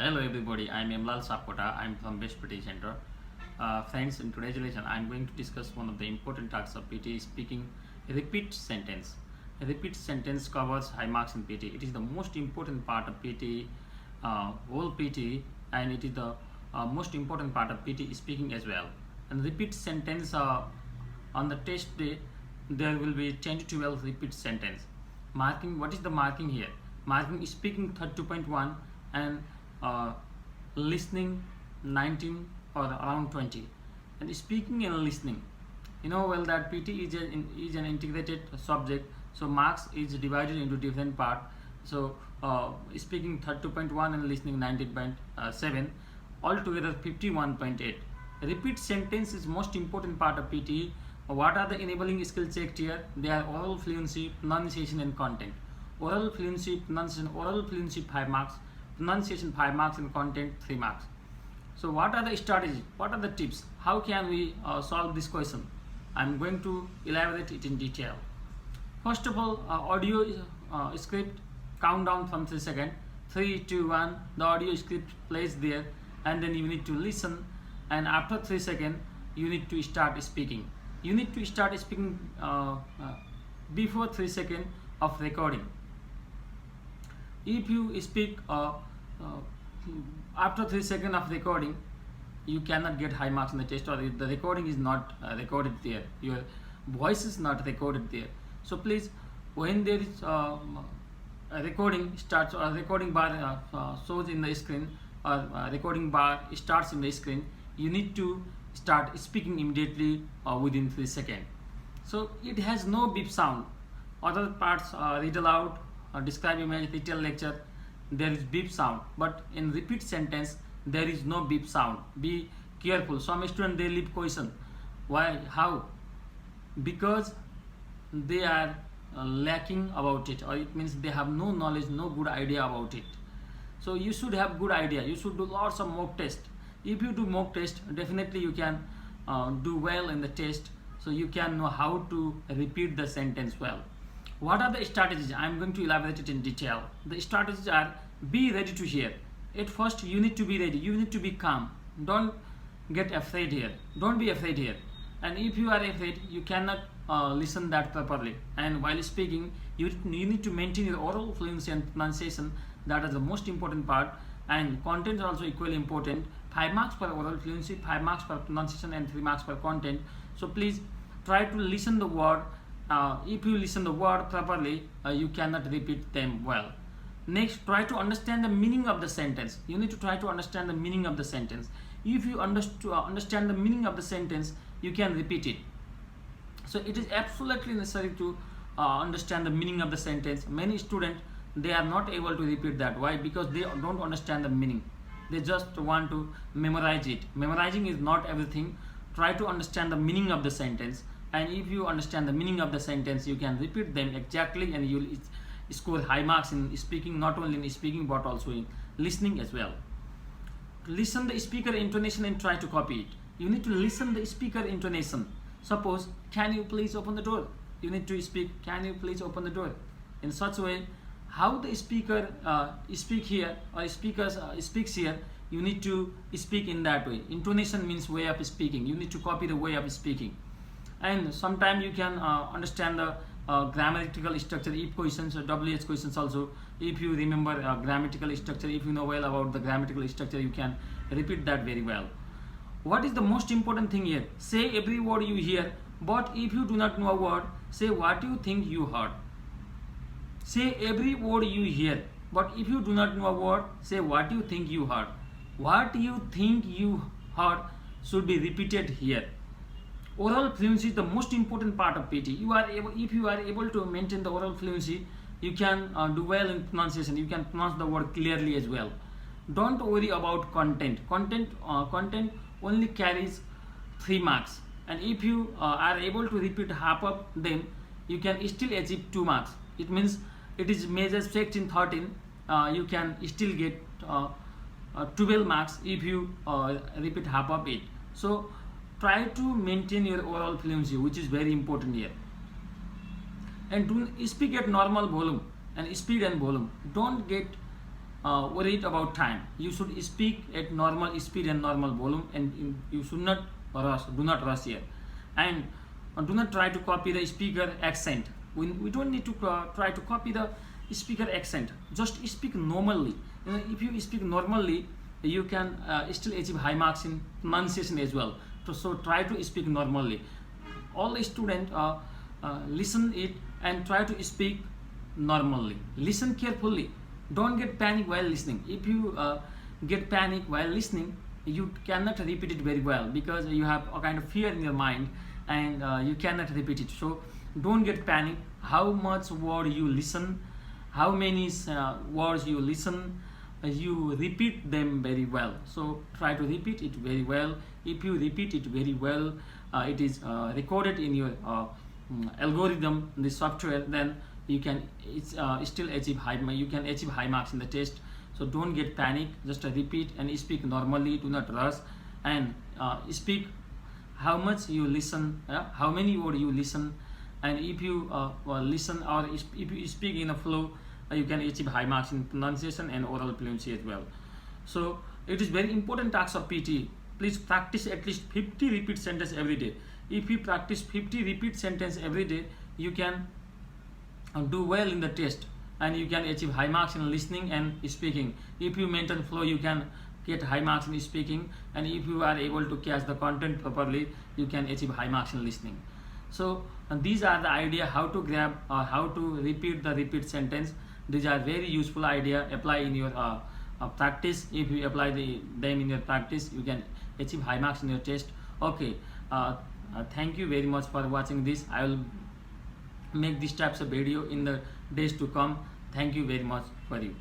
Hello everybody, I am Emlal Sapkota. I am from Best PTE Center. Friends, in today's lesson, I am going to discuss one of the important tasks of PTE, speaking repeat sentence. A repeat sentence covers high marks in PTE. It is the most important part of PTE, whole PTE, and it is the most important part of PTE speaking as well. And repeat sentence on the test day, there will be 10 to 12 repeat sentence. Marking, what is the marking here? Marking is speaking 32.1 and listening 19 or around 20. And speaking and listening, you know well that PT is an integrated subject, so marks is divided into different part. So speaking 32.1 and listening 19.7, altogether 51.8. Repeat sentence is most important part of PT. What are the enabling skills checked here? They are oral fluency, pronunciation and content. Oral fluency, pronunciation, oral fluency 5 marks, pronunciation 5 marks, and content 3 marks. So what are the strategies? What are the tips? How can we solve this question? I am going to elaborate it in detail. First of all, audio script countdown from 3 seconds. 3, 2, 1. The audio script plays there, and then you need to listen. And after 3 seconds, you need to start speaking. You need to start speaking before 3 seconds of recording. If you speak after 3 seconds of recording, you cannot get high marks in the test, or the recording is not recorded there. Your voice is not recorded there. So please, when there is a recording starts, or recording bar shows in the screen, or recording bar starts in the screen, you need to start speaking immediately within 3 seconds. So it has no beep sound. Other parts, read aloud, describe image, detail lecture, there is beep sound, but in repeat sentence there is no beep sound. Be careful. Some students, they leave question. Why? How? Because they are lacking about it, or it means they have no knowledge, no good idea about it. So you should have good idea. You should do lots of mock test. If you do mock test, definitely you can do well in the test, so you can know how to repeat the sentence well. What are the strategies? I am going to elaborate it in detail. The strategies are: be ready to hear. At first, you need to be ready. You need to be calm. Don't get afraid here. Don't be afraid here. And if you are afraid, you cannot listen that properly. And while speaking, you need to maintain your oral fluency and pronunciation. That is the most important part. And content is also equally important. 5 marks per oral fluency, 5 marks per pronunciation, and 3 marks per content. So please try to listen the word. If you listen the word properly, you cannot repeat them well. Next, try to understand the meaning of the sentence. You need to try to understand the meaning of the sentence. If you understand the meaning of the sentence, you can repeat it. So it is absolutely necessary to understand the meaning of the sentence. Many students, they are not able to repeat that. Why? Because they don't understand the meaning. They just want to memorize it. Memorizing is not everything. Try to understand the meaning of the sentence. And if you understand the meaning of the sentence, you can repeat them exactly, and you will score high marks in speaking, not only in speaking but also in listening as well. Listen the speaker intonation and try to copy it. You need to listen the speaker intonation. Suppose, can you please open the door? You need to speak, can you please open the door? In such a way, how the speaker speak here, or speakers speaks here, you need to speak in that way. Intonation means way of speaking. You need to copy the way of speaking. And sometimes you can understand the grammatical structure, if questions or WH questions also. If you remember grammatical structure, if you know well about the grammatical structure, you can repeat that very well. What is the most important thing here? Say every word you hear, but if you do not know a word, say what you think you heard. Say every word you hear, but if you do not know a word, say what you think you heard. What you think you heard should be repeated here. Oral fluency is the most important part of PT. If you are able to maintain the oral fluency, you can do well in pronunciation. You can pronounce the word clearly as well. Don't worry about content. Content only carries 3 marks. And if you are able to repeat half of them, you can still achieve 2 marks. It means it is measures 16, 13. You can still get 12 marks if you repeat half of it. So try to maintain your oral fluency, which is very important here. And do speak at normal volume and speed and volume. Don't get worried about time. You should speak at normal speed and normal volume, and you should not rush. Do not rush here, and do not try to copy the speaker accent. We don't need to try to copy the speaker accent. Just speak normally. If you speak normally, you can still achieve high marks in pronunciation as well. So try to speak normally. All the students listen it and try to speak normally. Listen carefully. Don't get panic while listening. If you get panic while listening, you cannot repeat it very well, because you have a kind of fear in your mind, and you cannot repeat it. So don't get panic. How much word you listen, how many words you listen, you repeat them very well. So try to repeat it very well. If you repeat it very well, it is recorded in your algorithm, the software, then you can still achieve you can achieve high marks in the test. So don't get panic. Just repeat and speak normally. Do not rush, and speak how much you listen, how many words you listen, and if you listen, or if you speak in a flow, you can achieve high marks in pronunciation and oral fluency as well. So it is very important task of PTE. Please practice at least 50 repeat sentence every day. If you practice 50 repeat sentence every day, you can do well in the test, and you can achieve high marks in listening and speaking. If you maintain flow, you can get high marks in speaking, and if you are able to catch the content properly, you can achieve high marks in listening. So these are the idea how to grab or how to repeat the repeat sentence. These are very useful idea. Apply in your practice. If you apply them in your practice, you can achieve high marks in your test. Okay, thank you very much for watching this. I will make these types of video in the days to come. Thank you very much for you.